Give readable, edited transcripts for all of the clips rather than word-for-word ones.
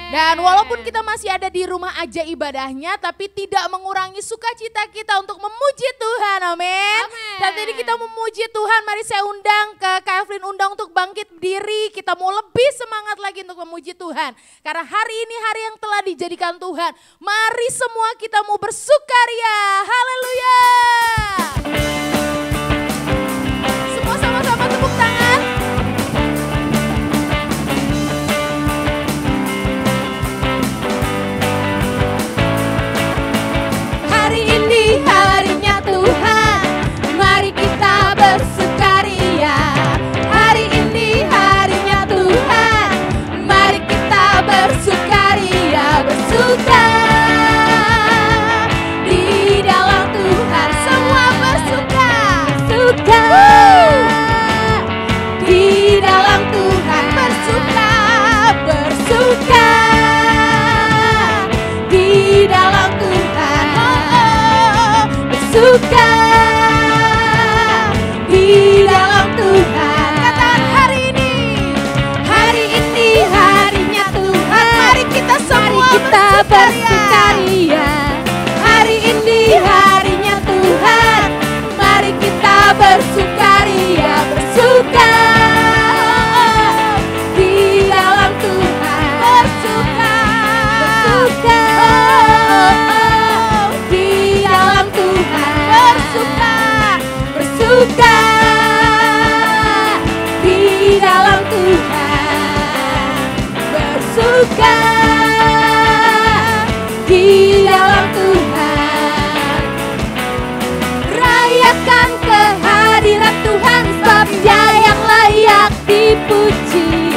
Dan walaupun kita masih ada di rumah aja ibadahnya, tapi tidak mengurangi sukacita kita untuk memuji Tuhan, amin. Dan ini kita memuji Tuhan, mari saya undang ke Kak Evelyn, undang untuk bangkit berdiri. Kita mau lebih semangat lagi untuk memuji Tuhan. Karena hari ini hari yang telah dijadikan Tuhan. Mari semua kita mau bersukaria, haleluya. Semua sama-sama tepuk tangan. Harinya Tuhan, mari kita bersukaria. Hari ini harinya Tuhan, mari kita bersukaria, bersuka di dalam Tuhan. Semua bersuka, suka di dalam Tuhan, bersuka, bersuka di dalam Tuhan. Suka di dalam Tuhan. Katakan hari ini harinya Tuhan. Mari kita semua bersukaria. Hari ini harinya Tuhan. Mari kita bersukaria, bersuka di dalam Tuhan. Bersuka, bersuka di dalam Tuhan. Bersuka, bersuka di dalam Tuhan. Bersuka di dalam Tuhan. Rayakan kehadiran Tuhan, sebab Dia yang layak dipuji.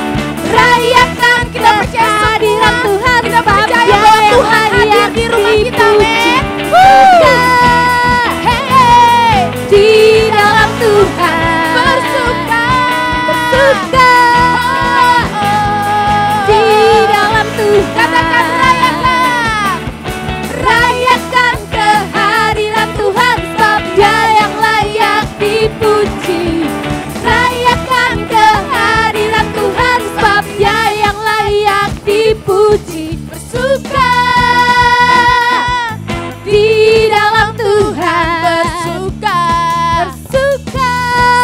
Rayakan kita percaya kehadiran Tuhan, kita percaya bahwa Tuhan hadir di rumah kita, men. Di dalam Tuhan bersuka, bersuka di dalam Tuhan. Katakan rayakan, rayakan kehadiran Tuhan, sebab Dia yang layak dipuji. Rayakan kehadiran Tuhan, sebab Dia yang layak dipuji. Bersuka di dalam Tuhan. Bersuka, bersuka,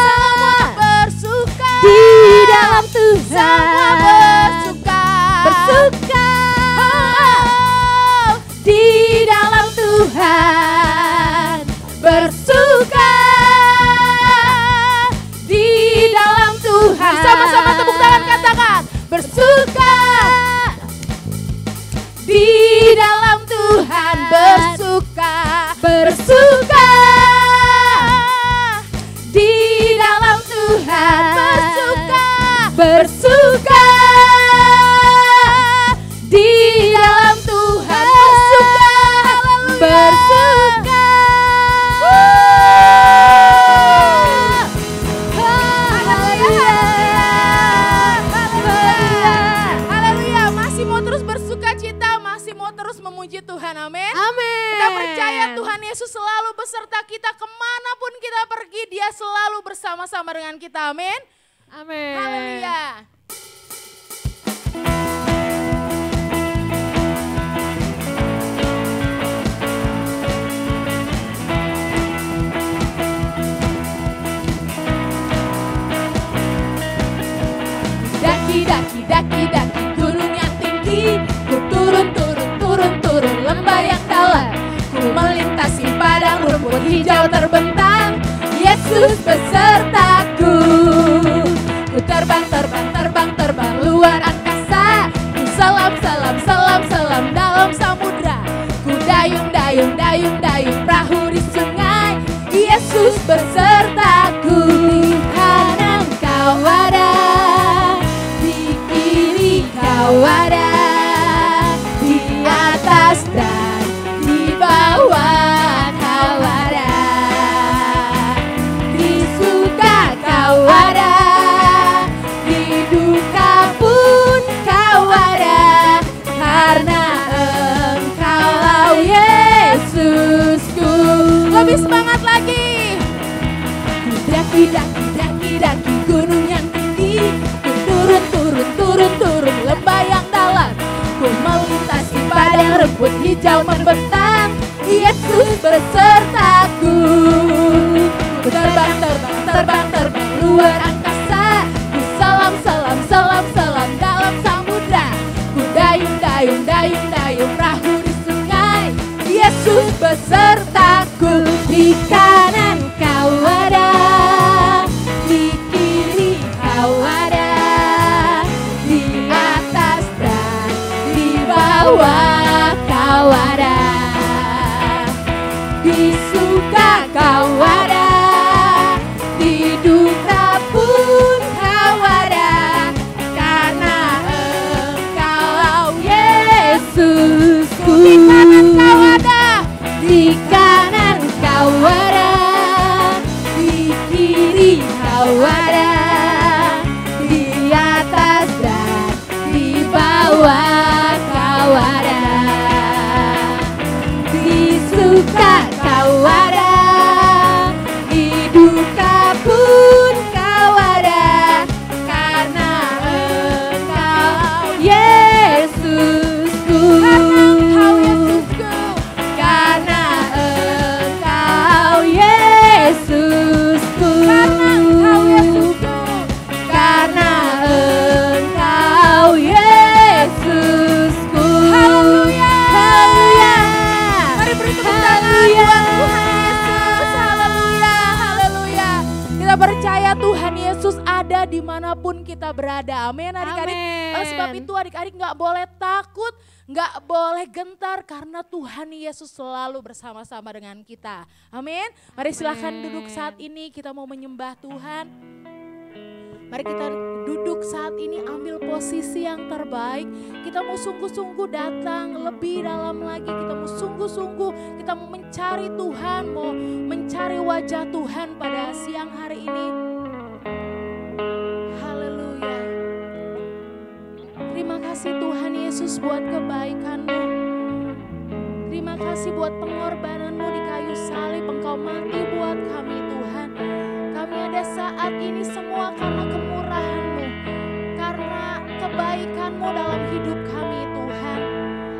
semua bersuka di dalam Tuhan. Semua bersuka, bersuka di dalam Tuhan. Bersuka di dalam Tuhan. Sama-sama tepuk tangan, katakan bersuka di dalam Tuhan. Bersuka, bersuka di dalam Tuhan. Bersuka, bersuka di dalam Tuhan. Bersuka, bersuka. Haleluya. Masih mau terus bersuka cita, masih mau terus memuji Tuhan, amin. Amin. Kita percaya Tuhan Yesus selalu beserta kita kemanapun kita pergi, Dia selalu bersama-sama dengan kita, amin. Amin. Haleluya. Daki gunung yang tinggi, ku turun lembah yang dalam, ku melintasi padang rumput hijau terbentang, Yesus besertaku. Ku terbang luar angkasa, ku selam dalam samudra, ku dayung perahu di sungai, Yesus besertaku. Tuhan Engkau ada, di kiri Kau ada, di atas lagi. Daki gunung yang tinggi, turun lembah yang dalam. Ku melintasi padang rumput hijau membentang, Yesus besertaku. Ku terbang luar angkasa, ku salam dalam samudra. Ku dayung perahu di sungai, Yesus besertaku. Di kanan kau ada, di kiri kau ada, di atas dan di bawah kau ada, di suka kau ada, di duka pun kau ada, karena Engkau Yesusku. Di kanan kau ada, di kanan kau ada, di kiri kau ada, di atas dan di bawah kau ada, di suka kau ada, di duka pun kau ada, karena Engkau Yesusku. Karena Engkau Yesusku. Karena Engkau Yesusku. Haleluya. Mari beri tepuk tangan buat Tuhan Yesus. Haleluya. Kita percaya Tuhan Yesus ada dimanapun kita berada. Amin adik-adik. Oleh sebab itu adik-adik gak boleh takut, gak boleh gentar, karena Tuhan Yesus selalu bersama-sama dengan kita. Amin. Mari silakan duduk saat ini, kita mau menyembah Tuhan. Mari kita duduk saat ini, ambil posisi yang terbaik. Kita mau sungguh-sungguh datang lebih dalam lagi. Kita mau sungguh-sungguh, kita mau mencari Tuhan, mau mencari wajah Tuhan pada siang hari ini. Haleluya. Terima kasih Tuhan Yesus buat kebaikan-Mu. Terima kasih buat pengorbanan-Mu di kayu salib. Engkau mati buat kami Tuhan. Kami ada saat ini semua karena kemurahan-Mu, karena kebaikan-Mu dalam hidup kami Tuhan.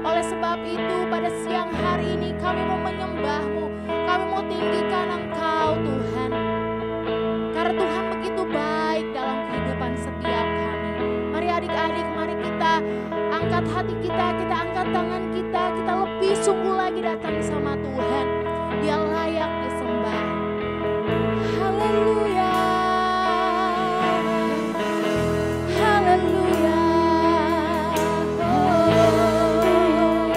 Oleh sebab itu pada siang hari ini kami mau menyembah-Mu, kami mau tinggikan Engkau Tuhan. Karena Tuhan begitu baik dalam kehidupan setiap kami. Mari adik-adik, mari kita angkat hati kita angkat tangan kita lebih sungguh lagi datang sama Tuhan. Dia layak disembah. Haleluya. Haleluya. Oh,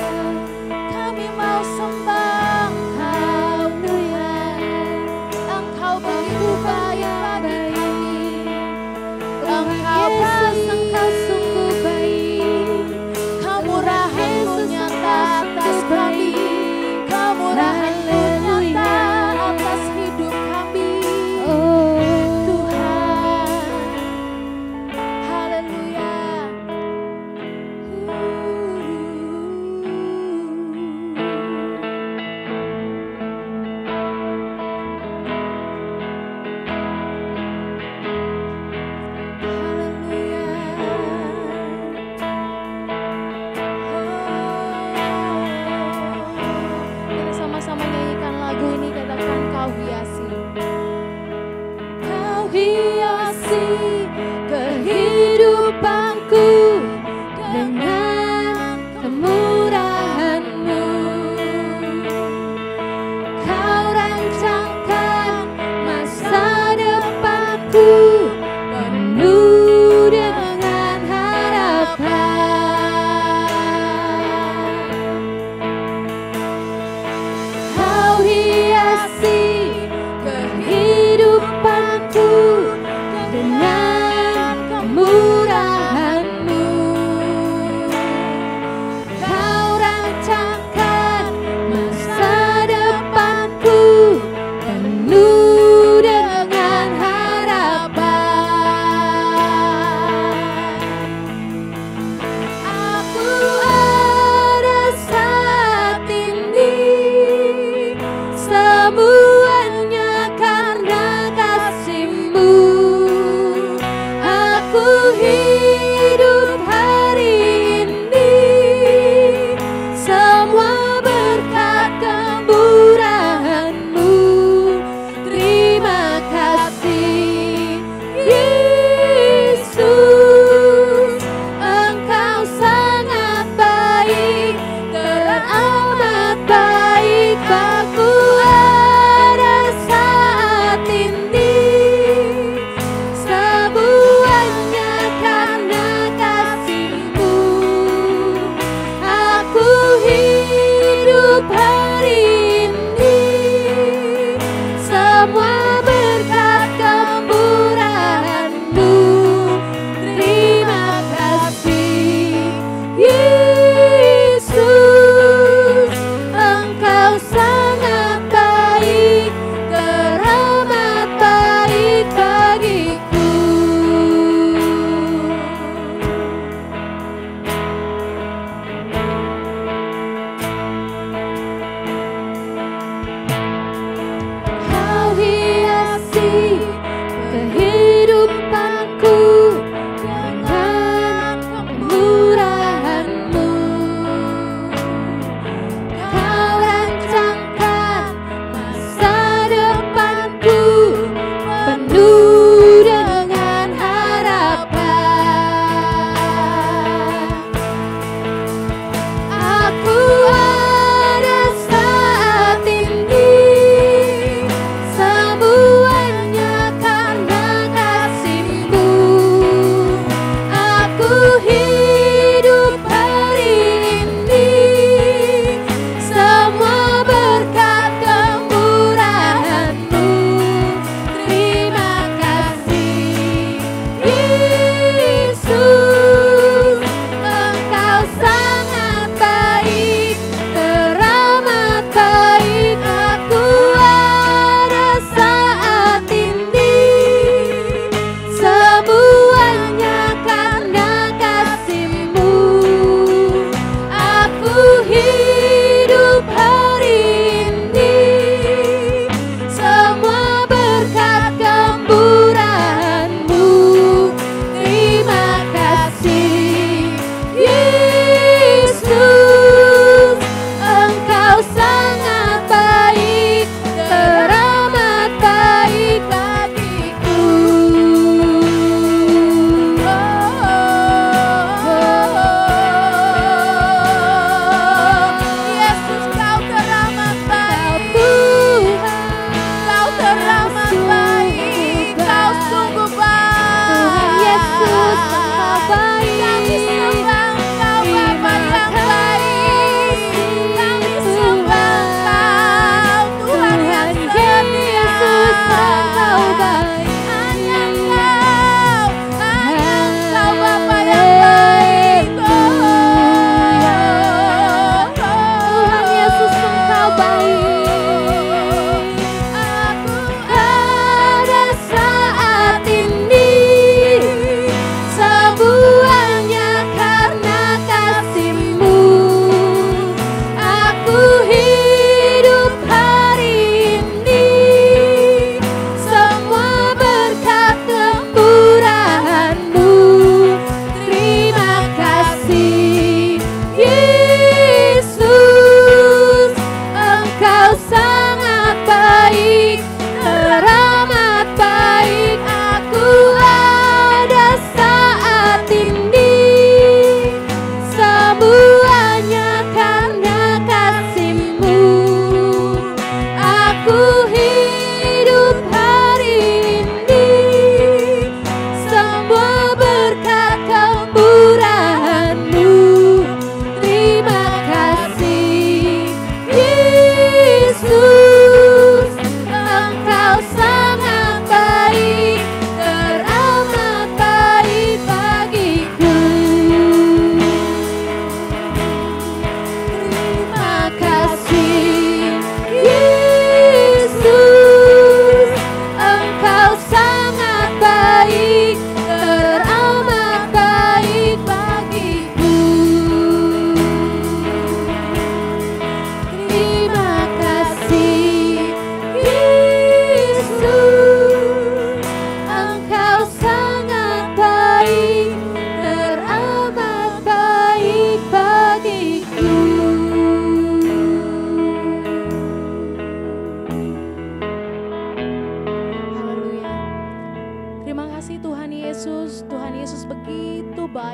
kami mau sembah Engkau Tuhan. Engkau begitu baik bagi kami. Engkau baik, Engkau sungguh baik. Kau murah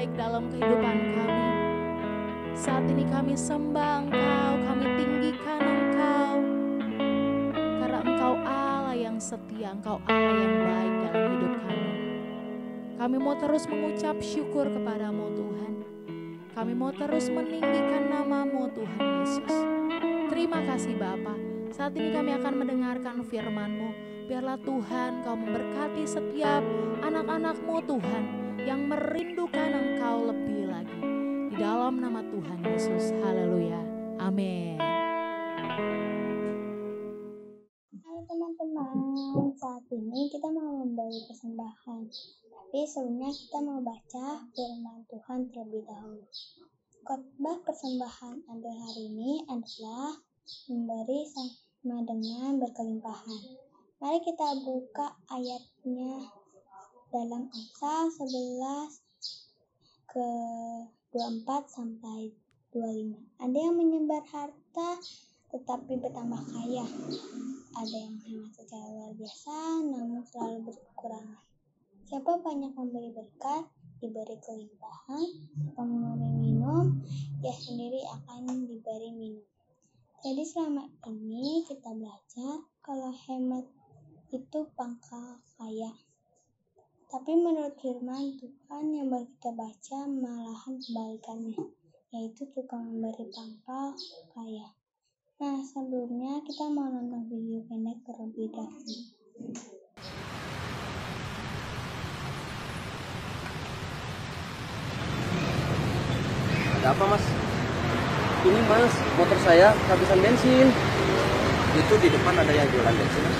baik dalam kehidupan kami. Saat ini kami sembah Engkau, kami tinggikan Engkau. Karena Engkau Allah yang setia, Engkau Allah yang baik dalam hidup kami. Kami mau terus mengucap syukur kepadamu Tuhan. Kami mau terus meninggikan nama-Mu Tuhan Yesus. Terima kasih Bapa. Saat ini kami akan mendengarkan firman-Mu. Biarlah Tuhan Kau memberkati setiap anak-anak-Mu Tuhan yang merindukan Engkau lebih lagi. Di dalam nama Tuhan Yesus. Haleluya. Amin. Halo teman-teman, saat ini kita mau memberi persembahan. Tapi sebelumnya kita mau baca firman Tuhan terlebih dahulu. Khotbah persembahan pada hari ini adalah memberi sama dengan berkelimpahan. Mari kita buka ayatnya dalam Amsal 11 ke 24 sampai 25. Ada yang menyebar harta tetapi bertambah kaya. Ada yang menghemat secara luar biasa namun selalu berkekurangan. Siapa banyak memberi berkat, diberi kelimpahan. Siapa memberi minum, ia sendiri akan diberi minum. Jadi selama ini kita belajar kalau hemat itu pangkal kaya. Tapi menurut firman Tuhan yang baru kita baca malahan kebalikannya, yaitu tukang memberi pangkal kaya. Nah, sebelumnya kita mau nonton video pendek terlebih dahulu. Ada apa mas? Ini mas, motor saya kehabisan bensin. Itu di depan ada yang jualan bensin mas.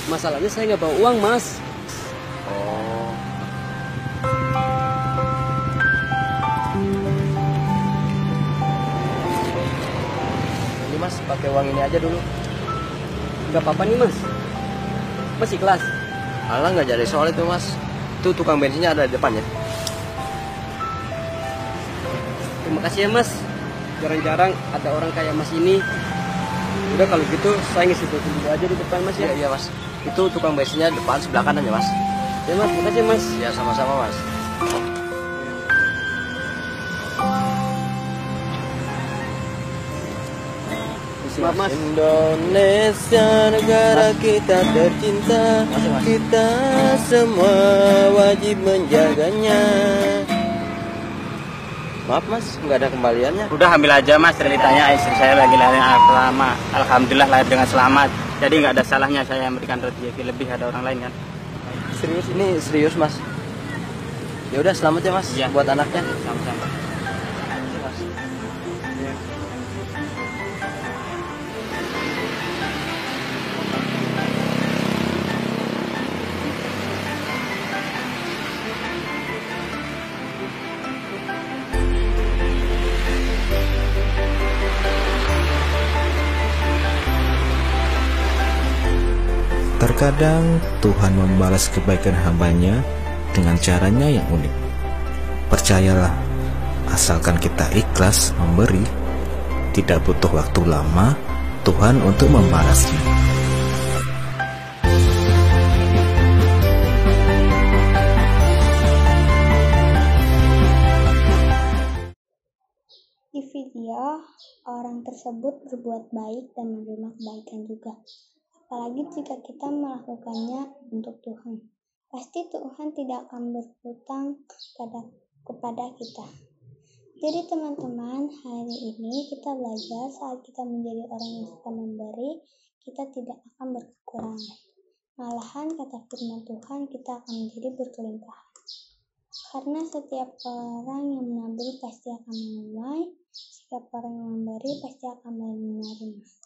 Masalahnya saya nggak bawa uang mas. Oh. Ini mas, pakai uang ini aja dulu. Nggak apa-apa nih mas. Mas ikhlas? Alah nggak jadi soal itu mas. Itu tukang bensinnya ada di depannya. Terima kasih ya mas. Jarang-jarang ada orang kayak mas ini. Udah kalau gitu saya ngisi dulu aja di depan mas ya. Iya mas. Itu tukang bensinnya depan sebelah kanan ya mas. Ya mas, terima kasih mas. Ya sama-sama mas. Maaf mas. Indonesia negara mas. Kita tercinta. Mas. Kita semua wajib menjaganya. Maaf mas, nggak ada kembaliannya. Udah ambil aja mas, ceritanya istri saya lagi lahir lama. Alhamdulillah lahir dengan selamat. Jadi nggak ada salahnya saya memberikan rezeki lebih ada orang lain kan. Serius, ini serius mas. Ya udah selamat ya mas ya. Buat anaknya. Sama-sama. Terkadang Tuhan membalas kebaikan hamba-Nya dengan caranya yang unik. Percayalah, asalkan kita ikhlas memberi, tidak butuh waktu lama Tuhan untuk membalasnya. Di video, orang tersebut berbuat baik dan menerima kebaikan juga. Apalagi jika kita melakukannya untuk Tuhan. Pasti Tuhan tidak akan berhutang kepada kita. Jadi teman-teman, hari ini kita belajar saat kita menjadi orang yang suka memberi, kita tidak akan berkekurangan. Malahan kata firman Tuhan, kita akan menjadi berkelimpahan. Karena setiap orang yang menabur pasti akan menuai, setiap orang yang memberi pasti akan menerima.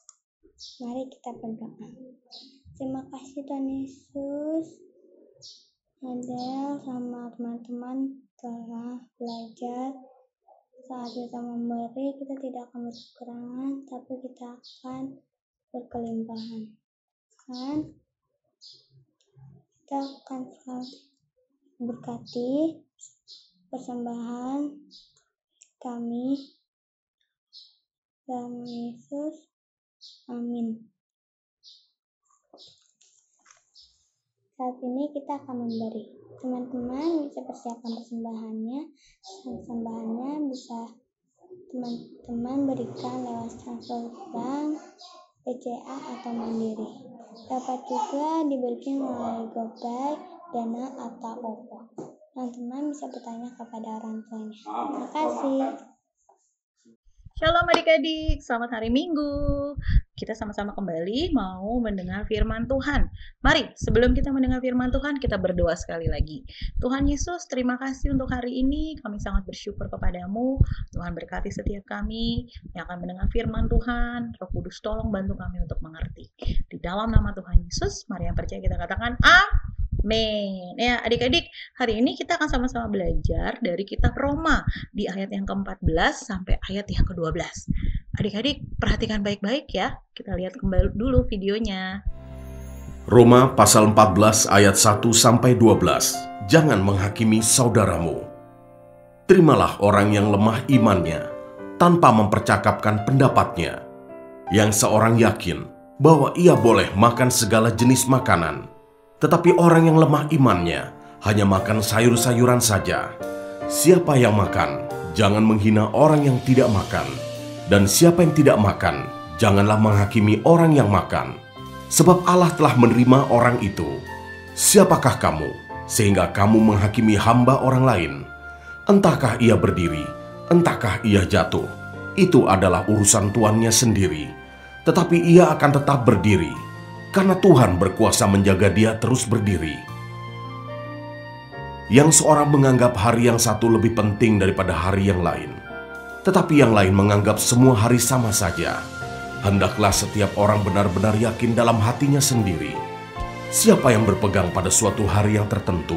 Mari kita berdoa. Terima kasih Tuhan Yesus. Adel sama teman-teman telah belajar saat kita memberi kita tidak akan berkekurangan, tapi kita akan berkelimpahan. Dan kita akan selalu berkati persembahan kami dalam Yesus. Amin. Saat ini kita akan memberi. Teman-teman bisa persiapkan persembahannya. Persembahannya bisa teman-teman berikan lewat transfer bank, BCA atau Mandiri. Dapat juga diberikan melalui GoPay, Dana atau OVO. Teman-teman bisa bertanya kepada orang tuanya. Terima kasih. Shalom adik-adik, selamat hari Minggu. Kita sama-sama kembali mau mendengar firman Tuhan. Mari, sebelum kita mendengar firman Tuhan, kita berdoa sekali lagi. Tuhan Yesus, terima kasih untuk hari ini. Kami sangat bersyukur kepadamu. Tuhan berkati setiap kami yang akan mendengar firman Tuhan. Roh Kudus tolong bantu kami untuk mengerti. Di dalam nama Tuhan Yesus, mari yang percaya kita katakan amin. Ya, adik-adik, hari ini kita akan sama-sama belajar dari kitab Roma di ayat yang ke-14 sampai ayat yang ke-12. Adik-adik, perhatikan baik-baik ya. Kita lihat kembali dulu videonya. Roma pasal 14 ayat 1 sampai 12. Jangan menghakimi saudaramu. Terimalah orang yang lemah imannya tanpa mempercakapkan pendapatnya. Yang seorang yakin bahwa ia boleh makan segala jenis makanan, tetapi orang yang lemah imannya hanya makan sayur-sayuran saja. Siapa yang makan, jangan menghina orang yang tidak makan. Dan siapa yang tidak makan, janganlah menghakimi orang yang makan. Sebab Allah telah menerima orang itu. Siapakah kamu, sehingga kamu menghakimi hamba orang lain? Entahkah ia berdiri, entahkah ia jatuh. Itu adalah urusan tuannya sendiri. Tetapi ia akan tetap berdiri, karena Tuhan berkuasa menjaga dia terus berdiri. Yang seorang menganggap hari yang satu lebih penting daripada hari yang lain, tetapi yang lain menganggap semua hari sama saja. Hendaklah setiap orang benar-benar yakin dalam hatinya sendiri. Siapa yang berpegang pada suatu hari yang tertentu,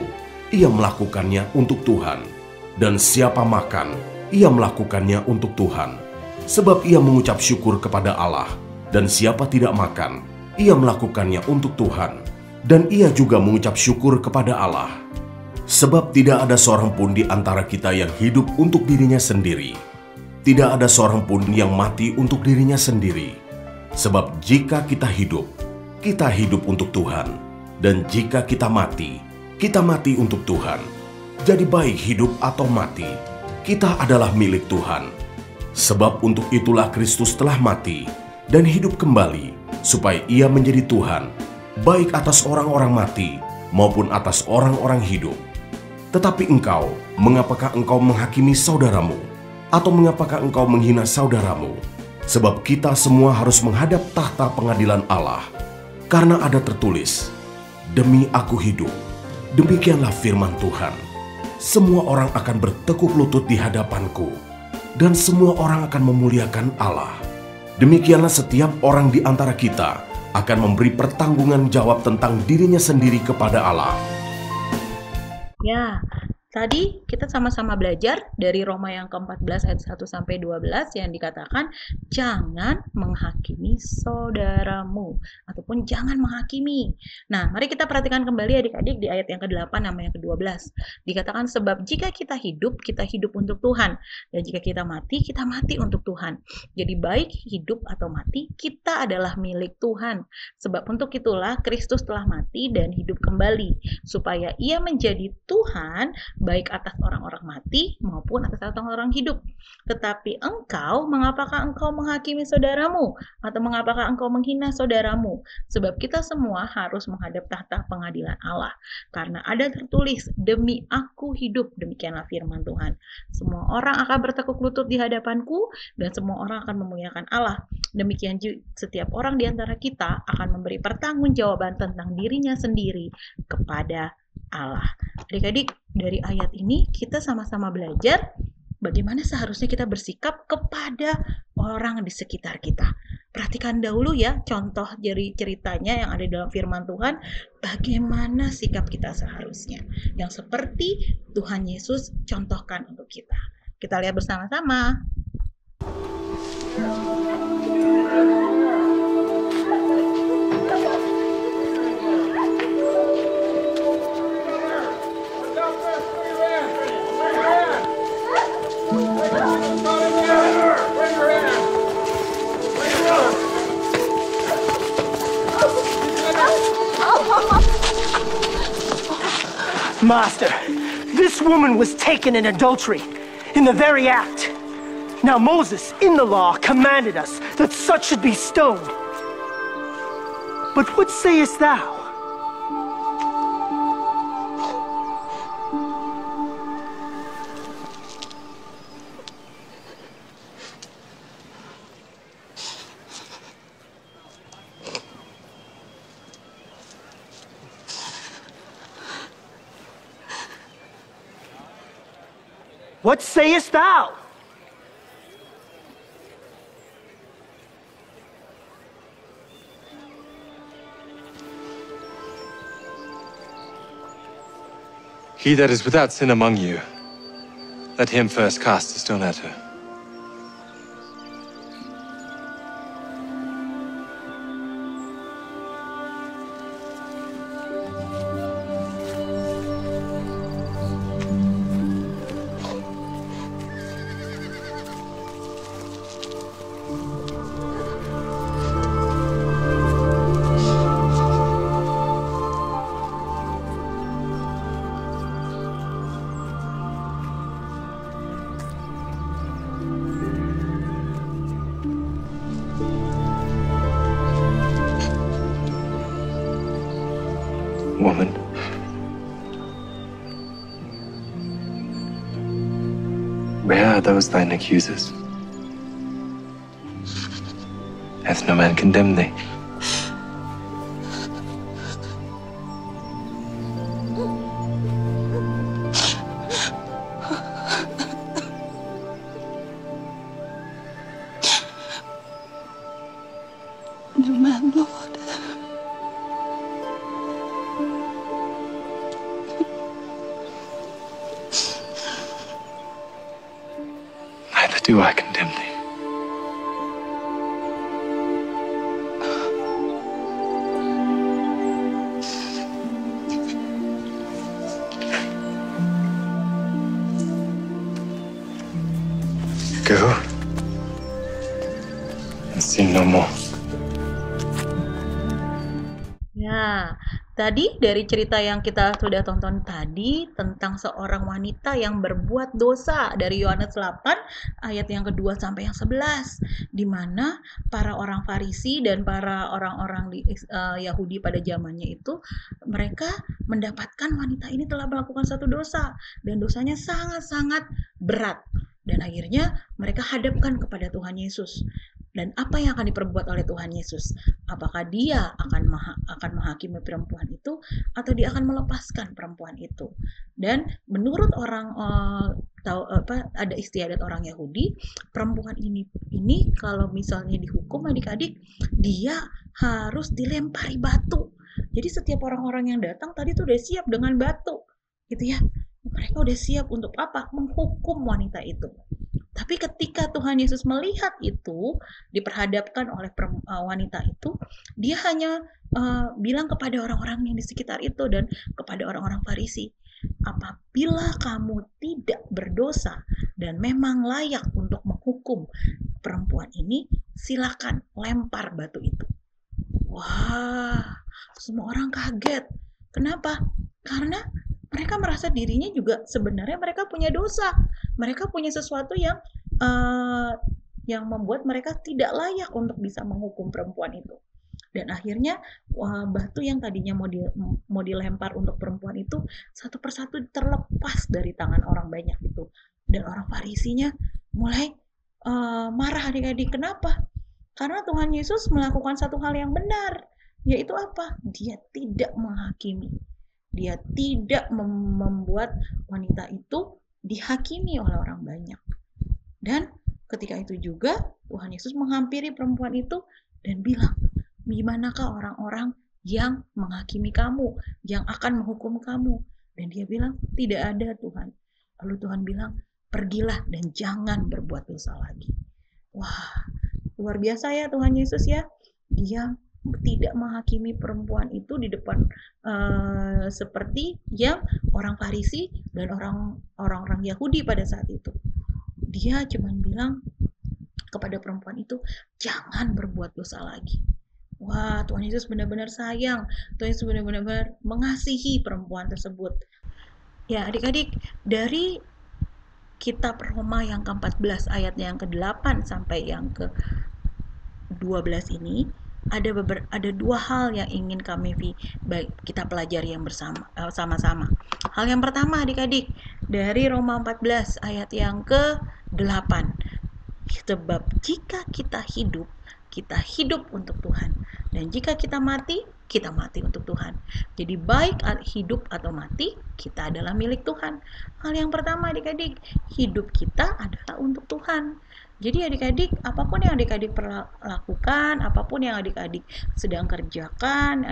ia melakukannya untuk Tuhan. Dan siapa makan, ia melakukannya untuk Tuhan, sebab ia mengucap syukur kepada Allah. Dan siapa tidak makan, ia melakukannya untuk Tuhan, dan ia juga mengucap syukur kepada Allah. Sebab tidak ada seorang pun di antara kita yang hidup untuk dirinya sendiri. Tidak ada seorang pun yang mati untuk dirinya sendiri. Sebab jika kita hidup untuk Tuhan. Dan jika kita mati untuk Tuhan. Jadi baik hidup atau mati, kita adalah milik Tuhan. Sebab untuk itulah Kristus telah mati dan hidup kembali, supaya ia menjadi Tuhan, baik atas orang-orang mati maupun atas orang-orang hidup. Tetapi engkau, mengapakah engkau menghakimi saudaramu? Atau mengapakah engkau menghina saudaramu? Sebab kita semua harus menghadap tahta pengadilan Allah. Karena ada tertulis, demi aku hidup. Demikianlah firman Tuhan. Semua orang akan bertekuk lutut di hadapanku, dan semua orang akan memuliakan Allah. Demikianlah setiap orang di antara kita akan memberi pertanggungan jawab tentang dirinya sendiri kepada Allah. Ya, tadi kita sama-sama belajar dari Roma yang ke-14 ayat 1 sampai 12 yang dikatakan jangan menghakimi saudaramu ataupun jangan menghakimi. Nah, mari kita perhatikan kembali adik-adik di ayat yang ke-8 sama yang ke-12. Dikatakan sebab jika kita hidup untuk Tuhan, dan jika kita mati untuk Tuhan. Jadi baik hidup atau mati, kita adalah milik Tuhan. Sebab untuk itulah Kristus telah mati dan hidup kembali, supaya ia menjadi Tuhan baik atas orang-orang mati maupun atas orang-orang hidup. Tetapi mengapakah engkau menghakimi saudaramu? Atau mengapakah engkau menghina saudaramu? Sebab kita semua harus menghadap tahta pengadilan Allah. Karena ada tertulis, demi aku hidup, demikianlah firman Tuhan. Semua orang akan bertekuk lutut di hadapanku, dan semua orang akan memuliakan Allah. Demikian juga setiap orang di antara kita akan memberi pertanggungjawaban tentang dirinya sendiri kepada Allah. Adik-adik, dari ayat ini kita sama-sama belajar bagaimana seharusnya kita bersikap kepada orang di sekitar kita. Perhatikan dahulu ya contoh dari ceritanya yang ada dalam firman Tuhan, bagaimana sikap kita seharusnya, yang seperti Tuhan Yesus contohkan untuk kita. Kita lihat bersama-sama. Master, this woman was taken in adultery, in the very act. Now Moses, in the law, commanded us that such should be stoned. But what sayest thou? What sayest thou? He that is without sin among you, let him first cast a stone at her. Woman, where are those thine accusers? Hath no man condemned thee? No man, Lord. Neither do I condemn thee. Go and sin no more. Ya, tadi dari cerita yang kita sudah tonton tadi tentang seorang wanita yang berbuat dosa dari Yohanes 8 ayat yang kedua sampai yang 11, di mana para orang Farisi dan para orang-orang di Yahudi pada zamannya itu mereka mendapatkan wanita ini telah melakukan satu dosa dan dosanya sangat-sangat berat, dan akhirnya mereka hadapkan kepada Tuhan Yesus. Dan apa yang akan diperbuat oleh Tuhan Yesus? Apakah dia akan menghakimi perempuan itu atau dia akan melepaskan perempuan itu? Dan menurut orang ada istiadat orang Yahudi, perempuan ini kalau misalnya dihukum adik-adik, dia harus dilempari batu. Jadi setiap orang-orang yang datang tadi tuh udah siap dengan batu, gitu ya. Mereka udah siap untuk apa? Menghukum wanita itu. Tapi ketika Tuhan Yesus melihat itu, diperhadapkan oleh wanita itu, dia hanya bilang kepada orang-orang yang di sekitar itu dan kepada orang-orang Farisi, apabila kamu tidak berdosa dan memang layak untuk menghukum perempuan ini, silakan lempar batu itu. Wah, semua orang kaget. Kenapa? Karena mereka merasa dirinya juga sebenarnya mereka punya dosa. Mereka punya sesuatu yang membuat mereka tidak layak untuk bisa menghukum perempuan itu. Dan akhirnya batu yang tadinya mau dilempar untuk perempuan itu satu persatu terlepas dari tangan orang banyak itu. Dan orang Farisinya mulai marah adik-adik. Kenapa? Karena Tuhan Yesus melakukan satu hal yang benar, yaitu apa? Dia tidak menghakimi. Dia tidak membuat wanita itu dihakimi oleh orang banyak. Dan ketika itu juga Tuhan Yesus menghampiri perempuan itu dan bilang, "Dimanakah orang-orang yang menghakimi kamu, yang akan menghukum kamu?" Dan dia bilang, "Tidak ada, Tuhan." Lalu Tuhan bilang, "Pergilah dan jangan berbuat dosa lagi." Wah, luar biasa ya Tuhan Yesus ya. Dia tidak menghakimi perempuan itu di depan seperti yang orang Farisi dan orang-orang Yahudi pada saat itu. Dia cuma bilang kepada perempuan itu, jangan berbuat dosa lagi. Wah, Tuhan Yesus benar-benar sayang. Tuhan Yesus benar-benar mengasihi perempuan tersebut. Ya, adik-adik, dari kitab Roma yang ke-14 ayatnya yang ke-8 sampai yang ke-12 ini ada dua hal yang ingin kita pelajari yang sama-sama. Hal yang pertama adik-adik, dari Roma 14 ayat yang ke-8. Sebab jika kita hidup untuk Tuhan, dan jika kita mati untuk Tuhan. Jadi baik hidup atau mati, kita adalah milik Tuhan. Hal yang pertama adik-adik, hidup kita adalah untuk Tuhan. Jadi adik-adik, apapun yang adik-adik lakukan, apapun yang adik-adik sedang kerjakan,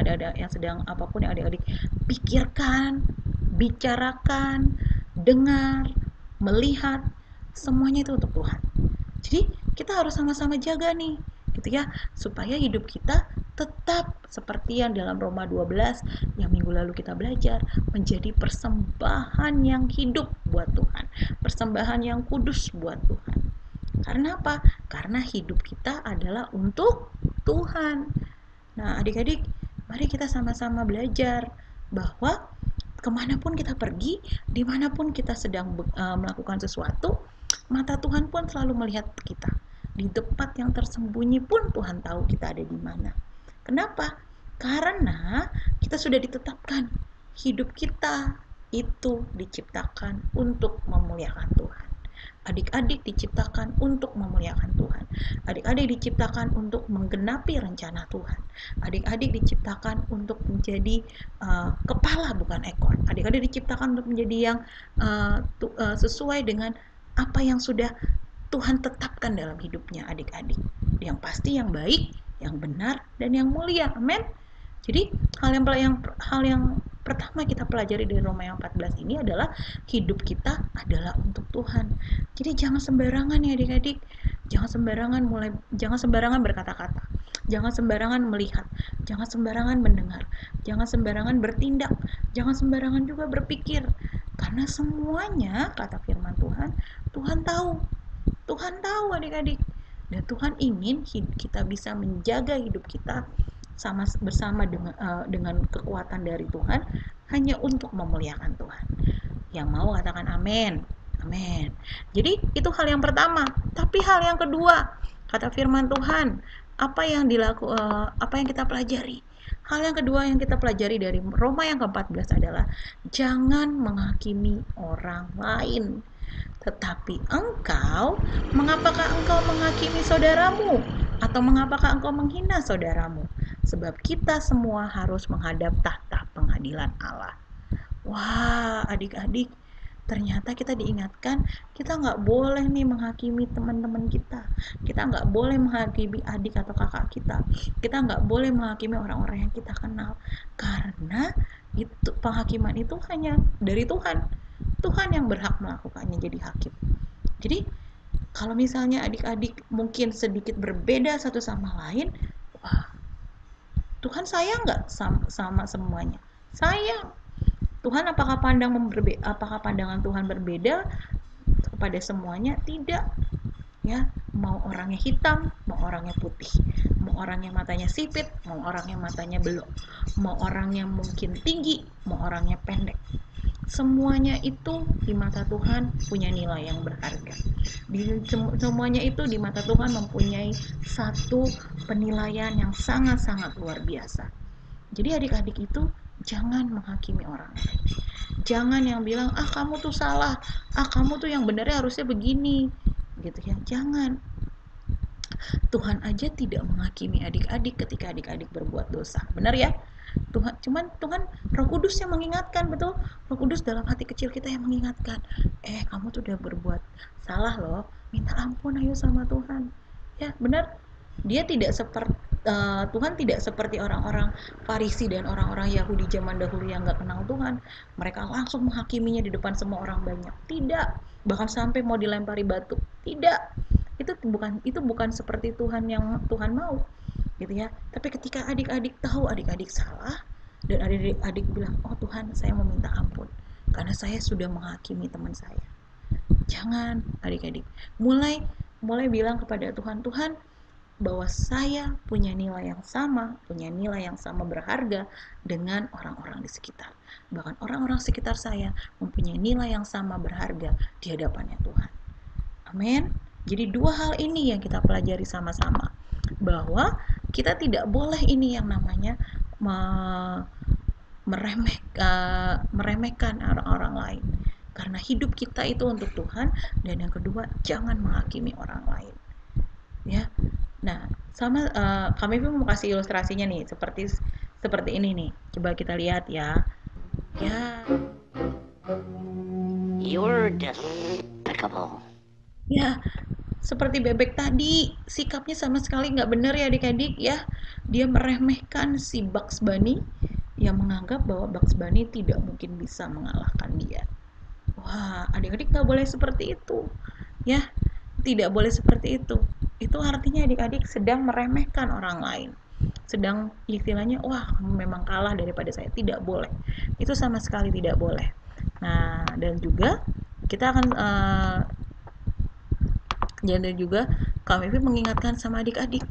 apapun yang adik-adik pikirkan, bicarakan, dengar, melihat, semuanya itu untuk Tuhan. Jadi kita harus sama-sama jaga nih, gitu ya, supaya hidup kita tetap seperti yang dalam Roma 12 yang minggu lalu kita belajar, menjadi persembahan yang hidup buat Tuhan, persembahan yang kudus buat Tuhan. Karena apa? Karena hidup kita adalah untuk Tuhan. Nah adik-adik, mari kita sama-sama belajar bahwa kemanapun kita pergi, dimanapun kita sedang melakukan sesuatu, mata Tuhan pun selalu melihat kita. Di tempat yang tersembunyi pun Tuhan tahu kita ada di mana. Kenapa? Karena kita sudah ditetapkan, hidup kita itu diciptakan untuk memuliakan Tuhan. Adik-adik diciptakan untuk memuliakan Tuhan. Adik-adik diciptakan untuk menggenapi rencana Tuhan. Adik-adik diciptakan untuk menjadi kepala bukan ekor. Adik-adik diciptakan untuk menjadi yang sesuai dengan apa yang sudah Tuhan tetapkan dalam hidupnya adik-adik. Yang pasti yang baik, yang benar, dan yang mulia. Amin. Jadi hal yang pertama kita pelajari dari Roma yang 14 ini adalah hidup kita adalah untuk Tuhan. Jadi jangan sembarangan ya adik-adik. Jangan sembarangan berkata-kata. Jangan sembarangan melihat. Jangan sembarangan mendengar. Jangan sembarangan bertindak. Jangan sembarangan juga berpikir. Karena semuanya, kata firman Tuhan, Tuhan tahu. Tuhan tahu adik-adik. Dan Tuhan ingin kita bisa menjaga hidup kita bersama dengan kekuatan dari Tuhan hanya untuk memuliakan Tuhan. Yang mau katakan amin. Amin. Jadi itu hal yang pertama. Tapi hal yang kedua, kata firman Tuhan, apa yang kita pelajari? Hal yang kedua yang kita pelajari dari Roma yang ke-14 adalah jangan menghakimi orang lain. Tetapi mengapakah engkau menghakimi saudaramu? Atau mengapakah engkau menghina saudaramu? Sebab kita semua harus menghadap tahta pengadilan Allah. Wah, adik-adik, ternyata kita diingatkan kita nggak boleh nih menghakimi teman-teman kita. Kita nggak boleh menghakimi adik atau kakak kita. Kita nggak boleh menghakimi orang-orang yang kita kenal. Karena itu penghakiman itu hanya dari Tuhan. Tuhan yang berhak melakukannya jadi hakim. Jadi kalau misalnya adik-adik mungkin sedikit berbeda satu sama lain, wah, Tuhan sayang nggak sama semuanya? Sayang. Tuhan apakah pandangan Tuhan berbeda kepada semuanya? Tidak. Ya, mau orangnya hitam, mau orangnya putih, mau orangnya matanya sipit, mau orangnya matanya belok, mau orangnya mungkin tinggi, mau orangnya pendek. Semuanya itu di mata Tuhan punya nilai yang berharga. Semuanya itu di mata Tuhan mempunyai satu penilaian yang sangat-sangat luar biasa. Jadi adik-adik itu jangan menghakimi orang lain. Jangan yang bilang, kamu tuh salah, kamu tuh yang benernya harusnya begini, gitu ya. Jangan. Tuhan aja tidak menghakimi adik-adik ketika adik-adik berbuat dosa. Benar ya? Tuhan Roh Kudus yang mengingatkan, betul? Roh Kudus dalam hati kecil kita yang mengingatkan, kamu tuh udah berbuat salah loh, minta ampun ayo sama Tuhan. Ya, benar. Dia tidak seperti Tuhan tidak seperti orang-orang Farisi dan orang-orang Yahudi zaman dahulu yang gak kenal Tuhan. Mereka langsung menghakiminya di depan semua orang banyak. Tidak. Bahkan sampai mau dilempari batu. Tidak. Itu bukan seperti Tuhan yang Tuhan mau, gitu ya. Tapi ketika adik-adik tahu adik-adik salah dan adik-adik bilang, Tuhan, saya mau minta ampun karena saya sudah menghakimi teman saya. Jangan adik-adik mulai bilang kepada Tuhan, bahwa saya punya nilai yang sama, berharga dengan orang-orang di sekitar. Bahkan orang-orang sekitar saya mempunyai nilai yang sama berharga di hadapannya Tuhan. Amin. Jadi dua hal ini yang kita pelajari sama-sama, bahwa kita tidak boleh ini yang namanya meremehkan orang-orang lain, karena hidup kita itu untuk Tuhan. Dan yang kedua, jangan menghakimi orang lain, ya. Nah, sama kami pun mau kasih ilustrasinya nih, seperti ini nih. Coba kita lihat ya. Ya. You're despicable. Ya, seperti bebek tadi, sikapnya sama sekali nggak benar ya adik-adik ya. Dia meremehkan si Bugs Bunny, yang menganggap bahwa Bugs Bunny tidak mungkin bisa mengalahkan dia. Wah, adik-adik nggak boleh seperti itu, ya. Tidak boleh seperti itu. Itu artinya adik-adik sedang meremehkan orang lain. Sedang istilahnya, wah kamu memang kalah daripada saya. Tidak boleh. Itu sama sekali tidak boleh. Nah, dan juga kita akan kami mengingatkan sama adik-adik,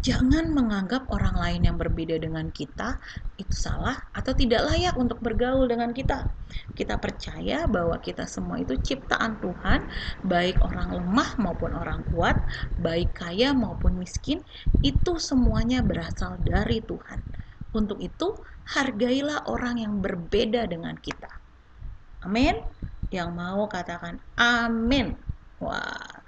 jangan menganggap orang lain yang berbeda dengan kita itu salah atau tidak layak untuk bergaul dengan kita. Kita percaya bahwa kita semua itu ciptaan Tuhan, baik orang lemah maupun orang kuat, baik kaya maupun miskin, itu semuanya berasal dari Tuhan. Untuk itu, hargailah orang yang berbeda dengan kita. Amin. Yang mau katakan amin. Wah.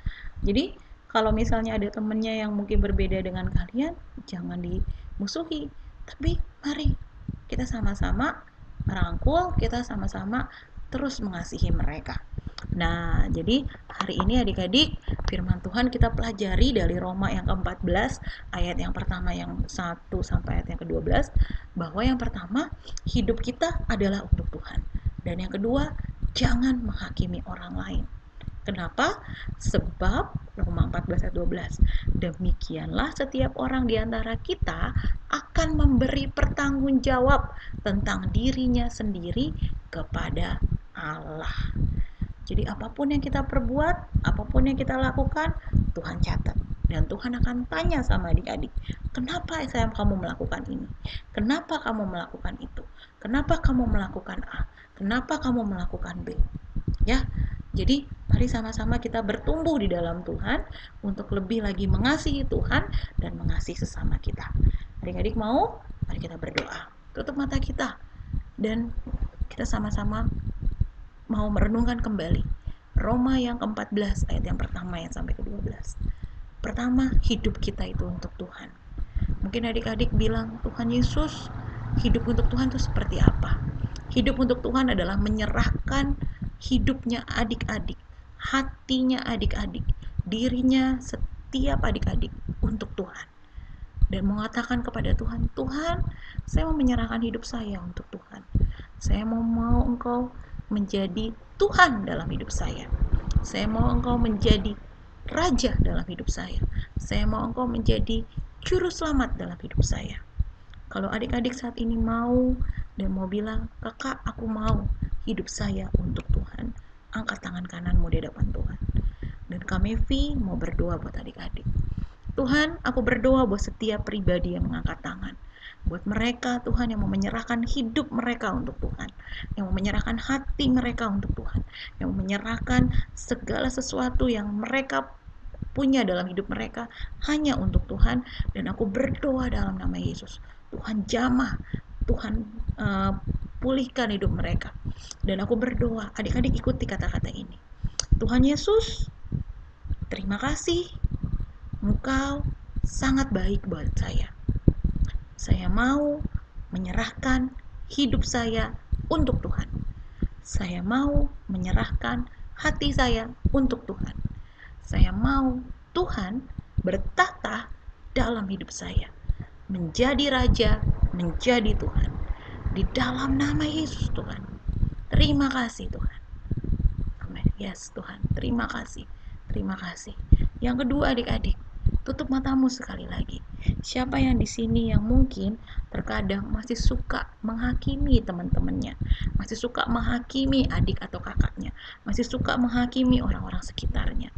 Jadi kalau misalnya ada temennya yang mungkin berbeda dengan kalian, jangan dimusuhi. Tapi mari kita sama-sama merangkul, kita sama-sama terus mengasihi mereka. Nah, jadi hari ini adik-adik, firman Tuhan kita pelajari dari Roma yang ke-14, ayat yang pertama yang 1 sampai ayat yang ke-12, bahwa yang pertama, hidup kita adalah untuk Tuhan. Dan yang kedua, jangan menghakimi orang lain. Kenapa? Sebab Roma 14 ayat 12, demikianlah setiap orang di antara kita akan memberi pertanggungjawab tentang dirinya sendiri kepada Allah. Jadi apapun yang kita perbuat, apapun yang kita lakukan, Tuhan catat. Dan Tuhan akan tanya sama adik-adik, kenapa kamu melakukan ini? Kenapa kamu melakukan itu? Kenapa kamu melakukan A? Kenapa kamu melakukan B? Ya, jadi mari sama-sama kita bertumbuh di dalam Tuhan untuk lebih lagi mengasihi Tuhan dan mengasihi sesama kita. Adik-adik mau? Mari kita berdoa. Tutup mata kita dan kita sama-sama mau merenungkan kembali Roma yang ke-14 ayat yang pertama yang sampai ke-12. Pertama, hidup kita itu untuk Tuhan. Mungkin adik-adik bilang, Tuhan Yesus, hidup untuk Tuhan itu seperti apa? Hidup untuk Tuhan adalah menyerahkan hidupnya adik-adik, hatinya adik-adik, dirinya setiap adik-adik untuk Tuhan. Dan mengatakan kepada Tuhan, Tuhan, saya mau menyerahkan hidup saya untuk Tuhan. Saya mau Engkau menjadi Tuhan dalam hidup saya. Saya mau Engkau menjadi Raja dalam hidup saya. Saya mau Engkau menjadi Juru Selamat dalam hidup saya. Kalau adik-adik saat ini mau dan mau bilang, kakak aku mau hidup saya untuk Tuhan, angkat tangan kananmu di hadapan Tuhan. Dan kami mau berdoa buat adik-adik. Tuhan, aku berdoa buat setiap pribadi yang mengangkat tangan. Buat mereka, Tuhan, yang mau menyerahkan hidup mereka untuk Tuhan. Yang mau menyerahkan hati mereka untuk Tuhan. Yang mau menyerahkan segala sesuatu yang mereka punya dalam hidup mereka hanya untuk Tuhan. Dan aku berdoa dalam nama Yesus. Tuhan jamah, Tuhan pulihkan hidup mereka. Dan aku berdoa, adik-adik ikuti kata-kata ini. Tuhan Yesus, terima kasih. Engkau sangat baik buat saya. Saya mau menyerahkan hidup saya untuk Tuhan. Saya mau menyerahkan hati saya untuk Tuhan. Saya mau Tuhan bertata dalam hidup saya. Menjadi Raja, menjadi Tuhan. Di dalam nama Yesus Tuhan. Terima kasih Tuhan. Amin. Yes Tuhan, terima kasih. Terima kasih. Yang kedua adik-adik, Tutup matamu sekali lagi. Siapa yang di sini yang mungkin terkadang masih suka menghakimi teman-temannya, masih suka menghakimi adik atau kakaknya, masih suka menghakimi orang-orang sekitarnya,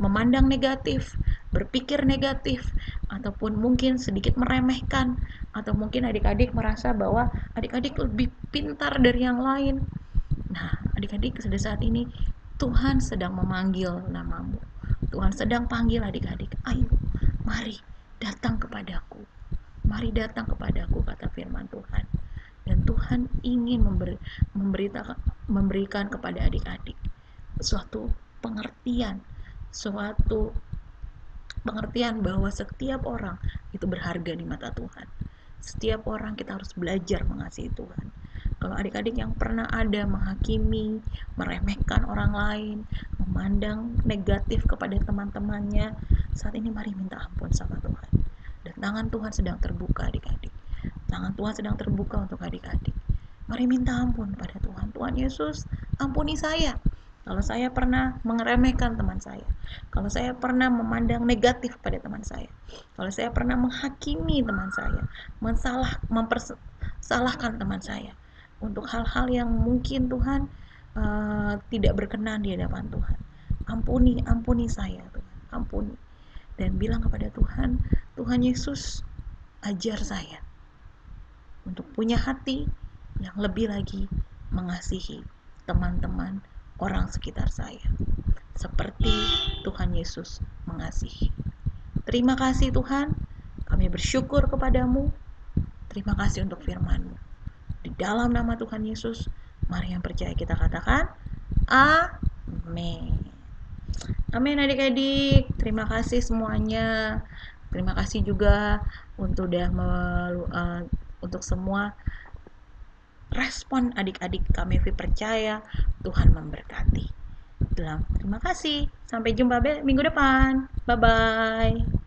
memandang negatif, berpikir negatif, ataupun mungkin sedikit meremehkan, atau mungkin adik-adik merasa bahwa adik-adik lebih pintar dari yang lain. Nah, adik-adik pada saat ini Tuhan sedang memanggil namamu. Tuhan sedang panggil adik-adik, ayo, mari datang kepadaku. Mari datang kepadaku, kata firman Tuhan. Dan Tuhan ingin memberikan kepada adik-adik suatu pengertian bahwa setiap orang itu berharga di mata Tuhan. Setiap orang kita harus belajar mengasihi Tuhan. Kalau adik-adik yang pernah ada menghakimi, meremehkan orang lain, memandang negatif kepada teman-temannya, saat ini mari minta ampun sama Tuhan. Dan tangan Tuhan sedang terbuka, adik-adik. Tangan Tuhan sedang terbuka untuk adik-adik. Mari minta ampun pada Tuhan. Tuhan Yesus, ampuni saya. Kalau saya pernah meremehkan teman saya, kalau saya pernah memandang negatif pada teman saya, kalau saya pernah menghakimi teman saya, mempersalahkan teman saya, untuk hal-hal yang mungkin Tuhan tidak berkenan di hadapan Tuhan. Ampuni saya Tuhan, ampuni. Dan bilang kepada Tuhan, Tuhan Yesus, ajar saya untuk punya hati yang lebih lagi mengasihi teman-teman orang sekitar saya, seperti Tuhan Yesus mengasihi. Terima kasih Tuhan, kami bersyukur kepadamu. Terima kasih untuk firman-Mu. Di dalam nama Tuhan Yesus, mari yang percaya kita katakan, amin. Amin adik-adik, terima kasih semuanya. Terima kasih juga untuk untuk semua respon adik-adik kami percaya. Tuhan memberkati. Terima kasih. Sampai jumpa minggu depan. Bye-bye.